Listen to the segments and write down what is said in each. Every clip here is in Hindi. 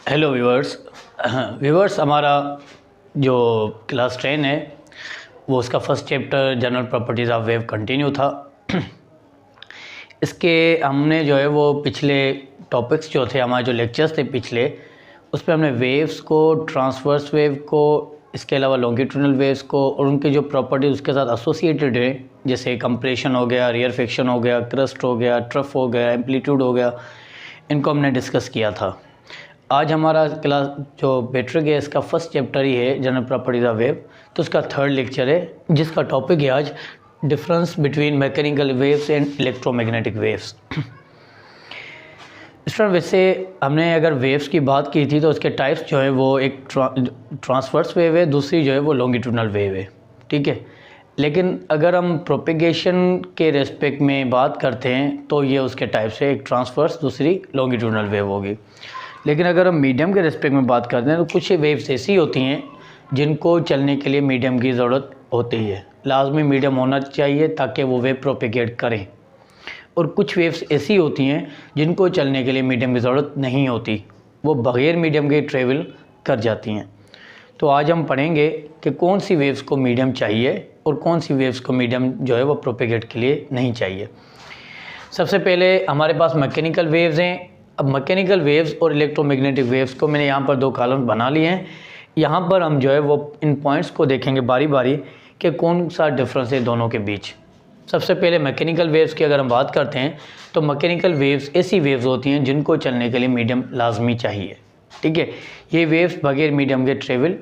Hello viewers. व्यूअर्स, हमारा जो क्लास 10 है वो उसका first chapter general properties of wave continue था। इसके हमने जो है वो पिछले टॉपिक्स जो थे, हमारे जो लेक्चर्स थे पिछले, उस पर हमने वेव्स को, ट्रांसवर्स वेव को, इसके अलावा लॉन्गिट्यूडनल वेव्स को और उनके जो प्रॉपर्टीज़ उसके साथ एसोसिएटेड है, जैसे कंप्रेशन हो गया, रेयरफेक्शन हो गया, क्रस्ट हो गया, ट्रफ हो गया, एम्पलीट्यूड हो गया, इनको हमने डिस्कस किया था। आज हमारा क्लास जो बैटरी गैस का फर्स्ट चैप्टर ही है जनरल प्रॉपर्टीज ऑफ वेव, तो उसका थर्ड लेक्चर है जिसका टॉपिक है आज difference between mechanical waves and electromagnetic waves. इस तरह वैसे हमने अगर वेव्स की बात की थी तो उसके टाइप्स जो है वो एक ट्रांसवर्स वेव है, दूसरी जो है वो लॉन्गिट्यूडनल वेव है, ठीक है। लेकिन अगर हम प्रोपेगेशन के रेस्पेक्ट में बात करते हैं तो ये उसके टाइप्स है, एक ट्रांसवर्स, दूसरी लॉन्गिट्यूडनल वेव होगी। लेकिन अगर हम मीडियम के रेस्पेक्ट में बात करते हैं तो कुछ वेव्स ऐसी होती हैं जिनको चलने के लिए मीडियम की ज़रूरत होती है, लाजमी मीडियम होना चाहिए ताकि वो वेव प्रोपेगेट करें। और कुछ वेव्स ऐसी होती हैं जिनको चलने के लिए मीडियम की ज़रूरत नहीं होती, वो बग़ैर मीडियम के ट्रेवल कर जाती हैं। तो आज हम पढ़ेंगे कि कौन सी वेव्स को मीडियम चाहिए और कौन सी वेव्स को मीडियम जो है वो प्रोपेगेट के लिए नहीं चाहिए। सबसे पहले हमारे पास मैकेनिकल वेव्स हैं। अब मैकेनिकल वेव्स और इलेक्ट्रोमैग्नेटिक वेव्स को मैंने यहाँ पर दो कॉलम बना लिए हैं। यहाँ पर हम जो है वो इन पॉइंट्स को देखेंगे बारी बारी कि कौन सा डिफरेंस है दोनों के बीच। सबसे पहले मैकेनिकल वेव्स की अगर हम बात करते हैं तो मैकेनिकल वेव्स ऐसी वेव्स होती हैं जिनको चलने के लिए मीडियम लाजमी चाहिए, ठीक है। ये वेव्स बगैर मीडियम के ट्रेवल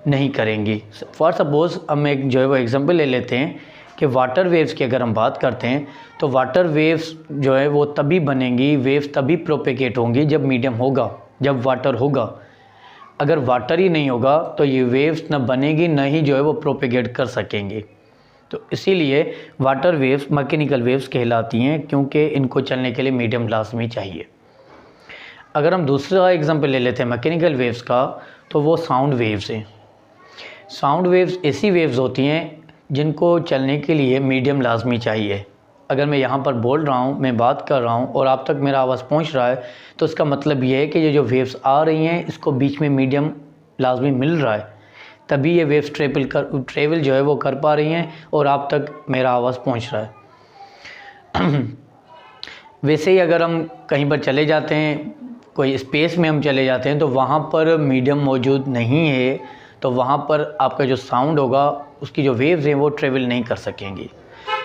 नहीं करेंगी। फॉर सपोज़ हम एक जो है वो एग्जांपल ले लेते हैं कि वाटर वेव्स की अगर हम बात करते हैं तो वाटर वेव्स जो है वो तभी बनेंगी, वेव्स तभी प्रोपेगेट होंगी जब मीडियम होगा, जब वाटर होगा। अगर वाटर ही नहीं होगा तो ये वेव्स न बनेगी न ही जो है वो प्रोपेगेट कर सकेंगी। तो इसीलिए वाटर वेव्स मैकेनिकल वेव्स कहलाती हैं, क्योंकि इनको चलने के लिए मीडियम लाजमी चाहिए। अगर हम दूसरा एग्जाम्पल ले लेते हैं मैकेनिकल वेव्स का, तो वो साउंड वेव्स हैं। साउंड वेव्स ऐसी वेव्स होती हैं जिनको चलने के लिए मीडियम लाजमी चाहिए। अगर मैं यहाँ पर बोल रहा हूँ, मैं बात कर रहा हूँ और आप तक मेरा आवाज़ पहुँच रहा है, तो इसका मतलब ये है कि ये जो वेव्स आ रही हैं इसको बीच में मीडियम लाजमी मिल रहा है, तभी ये वेव्स ट्रेवल जो है वो कर पा रही हैं और आप तक मेरा आवाज़ पहुँच रहा है। वैसे ही अगर हम कहीं पर चले जाते हैं, कोई स्पेस में हम चले जाते हैं, तो वहाँ पर मीडियम मौजूद नहीं है, तो वहाँ पर आपका जो साउंड होगा उसकी जो वेव्स हैं वो ट्रेवल नहीं कर सकेंगी।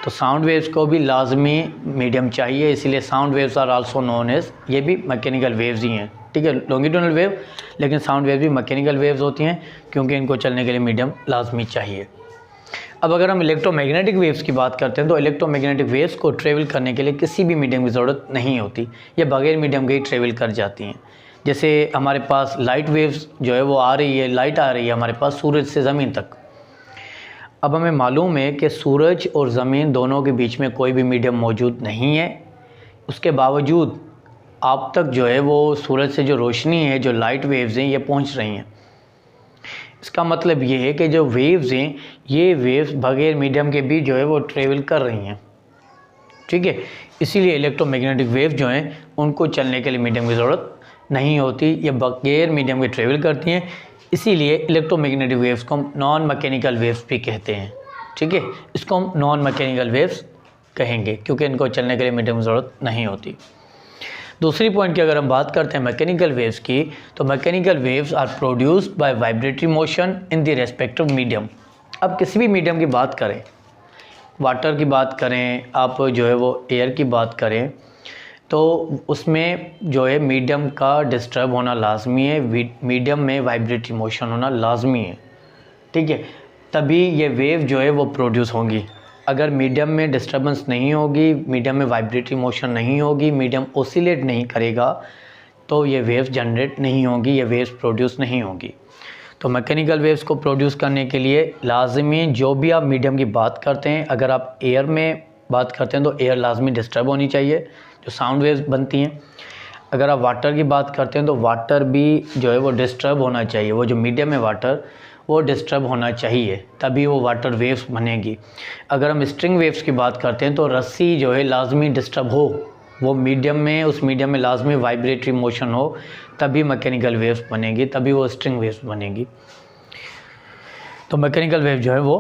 तो साउंड वेव्स को भी लाजमी मीडियम चाहिए, इसीलिए sound waves are also known as, ये भी मैकेनिकल वेव्स ही हैं, ठीक है। लॉन्गिट्यूडनल वेव, लेकिन साउंड वेव भी मैकेनिकल वेव्स होती हैं क्योंकि इनको चलने के लिए मीडियम लाजमी चाहिए। अब अगर हम इलेक्ट्रोमैग्नेटिक वेव्स की बात करते हैं तो इलेक्ट्रोमैग्नेटिक वेव्स को ट्रेवल करने के लिए किसी भी मीडियम की ज़रूरत नहीं होती, ये बगैर मीडियम के ही ट्रेवल कर जाती हैं। जैसे हमारे पास लाइट वेव्स जो है वो आ रही है, लाइट आ रही है हमारे पास सूरज से ज़मीन तक। अब हमें मालूम है कि सूरज और ज़मीन दोनों के बीच में कोई भी मीडियम मौजूद नहीं है, उसके बावजूद आप तक जो है वो सूरज से जो रोशनी है, जो लाइट वेव्स हैं, ये पहुंच रही हैं। इसका मतलब ये है कि जो वेव्स हैं ये वेव्स बगैर मीडियम के भी जो है वो ट्रेवल कर रही हैं, ठीक है। इसीलिए इलेक्ट्रोमैग्नेटिक वेव जो हैं उनको चलने के लिए मीडियम की ज़रूरत नहीं होती, ये बगैर मीडियम के ट्रेवल करती हैं। इसीलिए इलेक्ट्रोमैग्नेटिक वेव्स को हम नॉन मैकेनिकल वेव्स भी कहते हैं, ठीक है। इसको हम नॉन मैकेनिकल वेव्स कहेंगे क्योंकि इनको चलने के लिए मीडियम की ज़रूरत नहीं होती। दूसरी पॉइंट की अगर हम बात करते हैं मैकेनिकल वेव्स की, तो mechanical waves are produced by vibratory motion in the respective medium. अब किसी भी मीडियम की बात करें, वाटर की बात करें, आप जो है वो एयर की बात करें, तो उसमें जो है मीडियम का डिस्टर्ब होना लाजमी है, मीडियम में वाइब्रेटरी मोशन होना लाजमी है, ठीक है, तभी ये वेव जो है वो प्रोड्यूस होंगी। अगर मीडियम में डिस्टर्बेंस नहीं होगी, मीडियम में वाइब्रेटरी मोशन नहीं होगी, मीडियम ओसिलेट नहीं करेगा, तो ये वेव्स जनरेट नहीं होंगी, ये वेव्स प्रोड्यूस नहीं होंगी। तो मैकेनिकल वेव्स को प्रोड्यूस करने के लिए लाजमी जो भी आप मीडियम की बात करते हैं, अगर आप एयर में बात करते हैं तो एयर लाजमी डिस्टर्ब होनी चाहिए, जो साउंड वेव्स बनती हैं। अगर आप वाटर की बात करते हैं तो वाटर भी जो है वो डिस्टर्ब होना चाहिए, वो जो मीडियम है वाटर वो डिस्टर्ब होना चाहिए, तभी वो वाटर वेव्स बनेगी। अगर हम स्ट्रिंग वेव्स की बात करते हैं तो रस्सी जो है लाजमी डिस्टर्ब हो, वो मीडियम में, उस मीडियम में लाजमी वाइब्रेटरी मोशन हो, तभी मैकेनिकल वेव्स बनेगी, तभी वो स्ट्रिंग वेव्स बनेगी। तो मैकेनिकल वेव जो है वो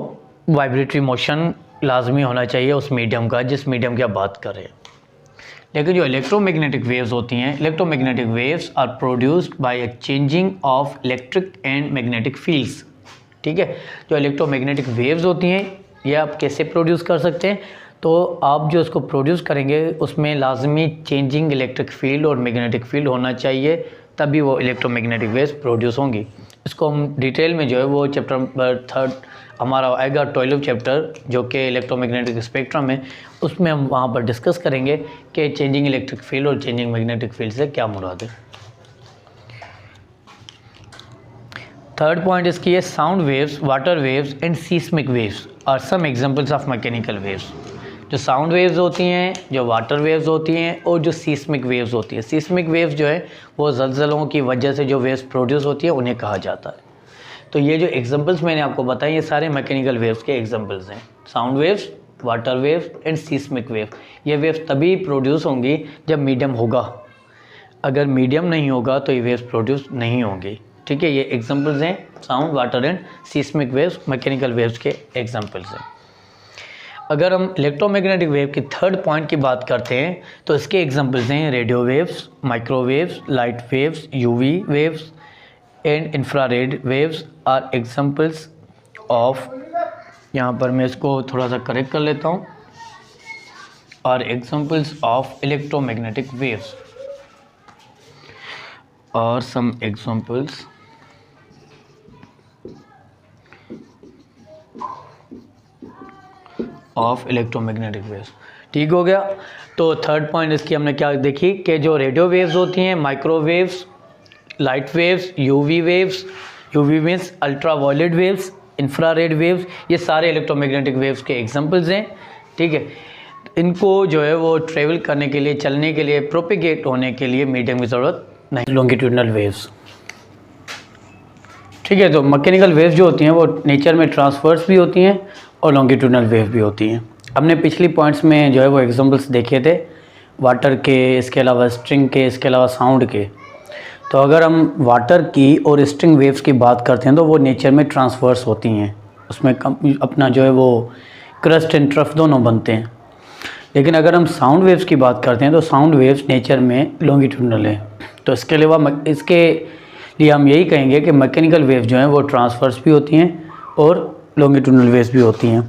वाइब्रेटरी मोशन लाजमी होना चाहिए उस मीडियम का जिस मीडियम की आप बात कर रहे हैं। लेकिन जो इलेक्ट्रोमैग्नेटिक वेव्स होती हैं, electromagnetic waves are produced by a changing of electric and magnetic fields. ठीक है, जो इलेक्ट्रोमैग्नेटिक वेव्स होती हैं ये आप कैसे प्रोड्यूस कर सकते हैं, तो आप जो इसको प्रोड्यूस करेंगे उसमें लाजमी चेंजिंग इलेक्ट्रिक फील्ड और मैग्नेटिक फील्ड होना चाहिए, तभी वो इलेक्ट्रोमैग्नेटिक वेव्स प्रोड्यूस होंगी। इसको हम डिटेल में जो है वो चैप्टर नंबर 3 हमारा आएगा 12 चैप्टर जो कि इलेक्ट्रोमैग्नेटिक स्पेक्ट्रम है, उसमें हम वहाँ पर डिस्कस करेंगे कि चेंजिंग इलेक्ट्रिक फील्ड और चेंजिंग मैग्नेटिक फील्ड से क्या मुराद है। थर्ड पॉइंट इसकी है sound waves, water waves and seismic waves are some examples of mechanical waves. जो साउंड वेव्स होती हैं, जो वाटर वेव्स होती हैं और जो सीस्मिक वेव्स होती हैं। सीस्मिक वेव्स जो है वो ज़लज़लों की वजह से जो वेव्स प्रोड्यूस होती है उन्हें कहा जाता है। तो ये जो एग्जांपल्स मैंने आपको बताए ये सारे मैकेनिकल वेव्स के एग्जांपल्स हैं। Sound waves, water waves and seismic wave. ये वेव्स तभी प्रोड्यूस होंगी जब मीडियम होगा, अगर मीडियम नहीं होगा तो ये वेव्स प्रोड्यूस नहीं होंगी। ठीक है, ये एग्जांपल्स हैं sound, water and seismic waves, mechanical waves के एग्जांपल्स हैं। अगर हम इलेक्ट्रोमैग्नेटिक वेव की थर्ड पॉइंट की बात करते हैं तो इसके एग्जांपल्स हैं radio waves, microwaves, light waves, UV waves and infrared waves are examples of, यहाँ पर मैं इसको थोड़ा सा करेक्ट कर लेता हूँ, are examples of electromagnetic waves और some examples of electromagnetic waves. ठीक हो गया। तो थर्ड पॉइंट इसकी हमने क्या देखी कि जो रेडियो वेव्स होती हैं, microwaves, light waves, UV waves, UV means ultraviolet waves, infrared waves, ये सारे इलेक्ट्रोमैग्नेटिक वेव्स के एग्जांपल्स हैं। ठीक है, इनको जो है वो ट्रेवल करने के लिए, चलने के लिए, प्रोपिगेट होने के लिए मीडियम की ज़रूरत नहीं। लॉन्गिट्यूडनल वेव्स, ठीक है, तो मैकेनिकल वेव्स जो होती हैं वो नेचर में ट्रांसवर्स भी होती हैं और लॉन्गिट्यूडनल वेव भी होती हैं। हमने पिछली पॉइंट्स में जो है वो एग्जांपल्स देखे थे वाटर के, इसके अलावा स्ट्रिंग के, इसके अलावा साउंड के। तो अगर हम वाटर की और स्ट्रिंग वेव्स की बात करते हैं तो वो नेचर में ट्रांसवर्स होती हैं, उसमें अपना जो है वो क्रस्ट एंड ट्रफ दोनों बनते हैं। लेकिन अगर हम साउंड वेव्स की बात करते हैं तो साउंड वेव्स नेचर में लॉन्गिट्यूडनल है। तो इसके अलावा इसके लिए हम यही कहेंगे कि मैकेनिकल वेव्स जो हैं वो ट्रांसवर्स भी होती हैं और लॉन्गिट्यूडनल वेव्स भी होती हैं।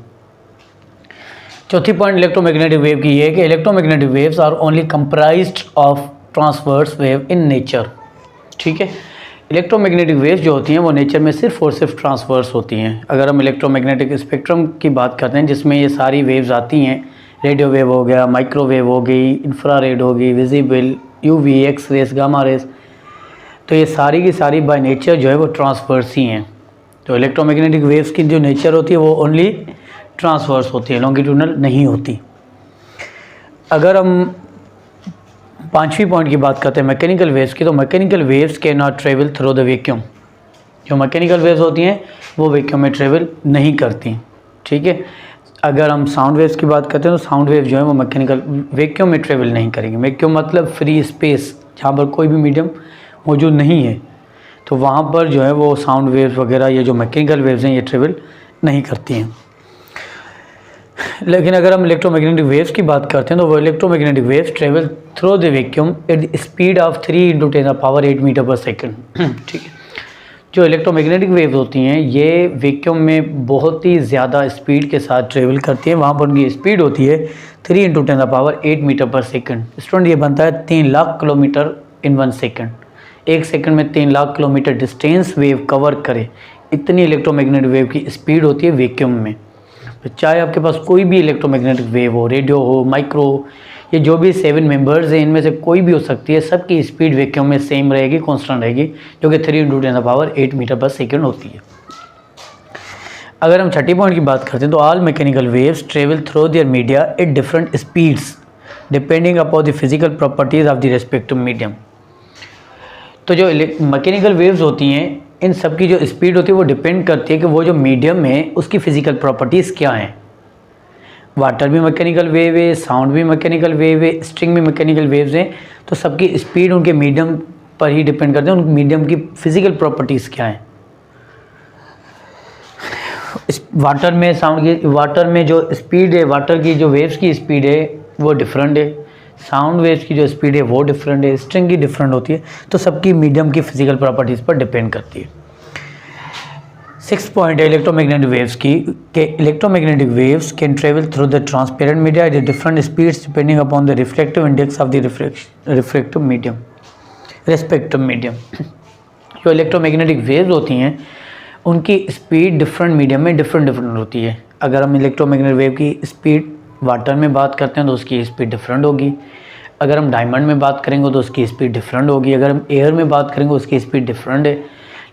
चौथी पॉइंट इलेक्ट्रोमैग्नेटिक वेव की ये है कि electromagnetic waves are only comprised of transverse wave in nature. ठीक है, इलेक्ट्रोमैग्नेटिक वेव्स जो होती हैं वो नेचर में सिर्फ और सिर्फ ट्रांसवर्स होती हैं। अगर हम इलेक्ट्रोमैग्नेटिक स्पेक्ट्रम की बात करते हैं जिसमें ये सारी वेव्स आती हैं, रेडियो वेव हो गया, माइक्रोवेव हो गई, इंफ्रारेड हो गई, visible, UV, X rays, gamma rays, तो ये सारी की सारी बाय नेचर जो है वो ट्रांसवर्स ही हैं। तो इलेक्ट्रोमैग्नेटिक वेव्स की जो नेचर होती है वो ओनली ट्रांसवर्स होती है, लॉन्गिट्यूडनल नहीं होती। अगर हम पांचवी पॉइंट की बात करते हैं मैकेनिकल वेव्स की, तो मैकेनिकल वेव्स के not travel through the vacuum. जो मैकेनिकल वेव्स होती हैं वो वैक्यूम में ट्रेवल नहीं करती। ठीक है, अगर हम साउंड वेव्स की बात करते हैं तो साउंड वेव जो है वो मैकेनिकल वैक्यूम में ट्रेवल नहीं करेंगे। वैक्यूम मतलब फ्री स्पेस, जहाँ पर कोई भी मीडियम मौजूद नहीं है, तो वहाँ पर जो है वो साउंड वेव्स वगैरह ये जो मैकेनिकल वेव्स हैं ये ट्रेवल नहीं करती हैं। लेकिन अगर हम इलेक्ट्रोमैग्नेटिक वेव्स की बात करते हैं तो वो electromagnetic waves travel through the vacuum at the speed of 3 × 10⁸ metre per second. ठीक है, जो इलेक्ट्रोमैग्नेटिक वेव्स होती हैं ये वैक्यूम में बहुत ही ज़्यादा स्पीड के साथ ट्रेवल करती हैं। वहाँ पर उनकी स्पीड होती है 3 × 10⁸ मीटर पर सेकंड। स्टूडेंट ये बनता है 3 लाख किलोमीटर इन 1 सेकंड। एक सेकंड में 3 lakh kilometre distance wave cover करे, इतनी इलेक्ट्रोमैग्नेटिक वेव की स्पीड होती है वैक्यूम में। तो चाहे आपके पास कोई भी इलेक्ट्रोमैग्नेटिक वेव हो, रेडियो हो, माइक्रो, ये जो भी 7 मेंबर्स हैं इनमें से कोई भी हो सकती है, सबकी स्पीड वैक्यूम में सेम रहेगी, कांस्टेंट रहेगी, जो कि 3 × 10⁸ मीटर पर सेकंड होती है। अगर हम छठी पॉइंट की बात करते हैं तो all mechanical waves travel through their media at different speeds depending upon the physical properties of the respective medium. तो जो मैकेनिकल वेव्स होती हैं इन सब की जो स्पीड होती है वो डिपेंड करती है कि वो जो मीडियम है उसकी फ़िज़िकल प्रॉपर्टीज़ क्या हैं। वाटर भी मैकेनिकल वेव है, साउंड भी मैकेनिकल वेव है, स्ट्रिंग भी मैकेनिकल वेव्स हैं, तो सबकी स्पीड उनके मीडियम पर ही डिपेंड करते हैं, उन मीडियम की फ़िज़िकल प्रॉपर्टीज़ क्या हैं। इस वाटर में वाटर में जो स्पीड है, वाटर की जो वेव्स की स्पीड है वो डिफरेंट है, साउंड वेव्स की जो स्पीड है वो डिफरेंट है, स्ट्रिंग की डिफरेंट होती है, तो सबकी मीडियम की फ़िज़िकल प्रॉपर्टीज़ पर डिपेंड करती है। 6 पॉइंट है इलेक्ट्रोमैग्नेटिक वेव्स की, के electromagnetic waves can travel through the transparent media at different speeds depending upon the reflective index of the reflective medium respective medium. जो इलेक्ट्रोमैग्नेटिक वेव्स होती हैं उनकी स्पीड डिफरेंट मीडियम में डिफरेंट होती है। अगर हम इलेक्ट्रोमैग्नेटिक वेव की स्पीड वाटर में बात करते हैं तो उसकी स्पीड डिफरेंट होगी, अगर हम डायमंड में बात करेंगे तो उसकी स्पीड डिफरेंट होगी, अगर हम एयर में बात करेंगे उसकी स्पीड डिफरेंट है,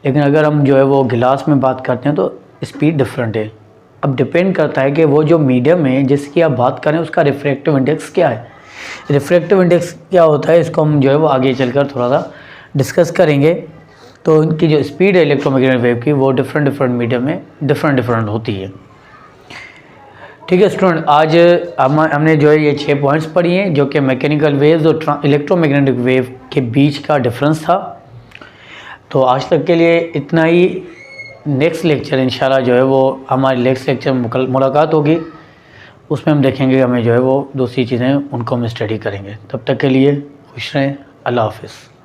लेकिन अगर हम जो है वो गिलास में बात करते हैं तो स्पीड डिफरेंट है। अब डिपेंड करता है कि वो जो मीडियम है जिसकी आप बात करें उसका रिफ्रैक्टिव इंडेक्स क्या है। रिफ्रैक्टिव इंडेक्स क्या होता है इसको हम जो है वो आगे चलकर थोड़ा सा डिस्कस करेंगे। तो उनकी जो स्पीड है इलेक्ट्रोमैग्नेटिक वेव की वो डिफरेंट मीडियम में डिफरेंट होती है। ठीक है स्टूडेंट, आज हमने जो है ये 6 पॉइंट्स पढ़ी हैं जो कि मैकेनिकल वेव्स और इलेक्ट्रोमैग्नेटिक वेव के बीच का डिफरेंस था। तो आज तक के लिए इतना ही। नेक्स्ट लेक्चर इंशाल्लाह जो है वो हमारे नेक्स्ट लेक्चर में मुलाकात होगी, उसमें हम देखेंगे हमें जो है वो दूसरी चीज़ें उनको हम स्टडी करेंगे। तब तक के लिए खुश रहें, अल्लाह हाफ़िज़।